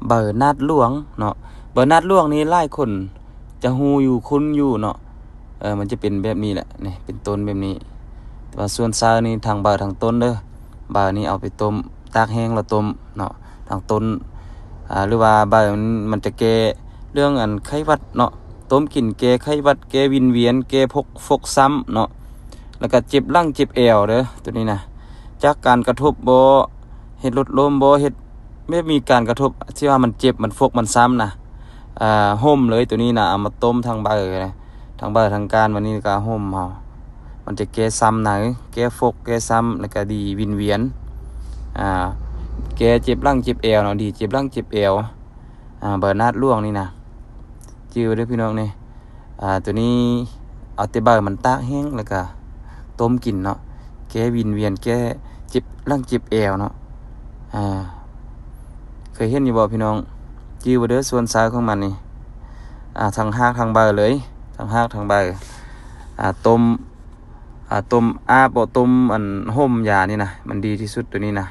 เบอร์นาดหลวงเนาะเบอร์นาดหลวงนี่หลายคนจะฮู้อยู่คุ้นอยู่เนาะมันจะเป็นแบบนี้แหละนี่เป็นต้นแบบนี้แต่ว่าส่วนซานี่ทางเบอร์ทางต้นเด้อเบอร์นี่เอาไปต้มตากแห้งแล้วต้มเนาะทางต้นหรือว่าเบอร์มันจะแก้เรื่องอันไข้หวัดเนาะต้มกินแก้ไข้หวัดแก้วินเวียนแก้พกฟกซ้ำเนาะแล้วก็เจ็บหลังเจ็บเอวเด้อตัวนี้นะจากการกระทบบ่เฮ็ดลดลมบ่เฮ็ดไม่มีการกระทบที่ว่ามันเจ็บมันฟกมันซ้ำนะห่มเลยตัวนี้นะเอามาต้มทางเบอร์นะทางเบอร์ทางการวันนี้ก็ห่มเอามันจะแก้ซ้ำไหนแก้ฟกแก้ซ้ำแล้วก็ดีวินเวียนแก้เจ็บหลังเจ็บเอวเนาะดีเจ็บหลังเจ็บเอวเบอร์นาดล่วงนี่นะจื้อเด้อพี่น้องนี่ตัวนี้เอาแต่เบอร์มันตากแห้งแล้วก็ต้มกินเนาะแก้วินเวียนแก้เจ็บหลังเจ็บเอวเนาะเคยเห็นอยู่บ่พี่น้องจื้อบ่เด้อส่วนซ้ายของมันนี่ทางหากทางเบอร์เลยทางหากทางเบอร์ต้มอาบบ่ต้มอันห่มยานี่นะมันดีที่สุดตัวนี้นะ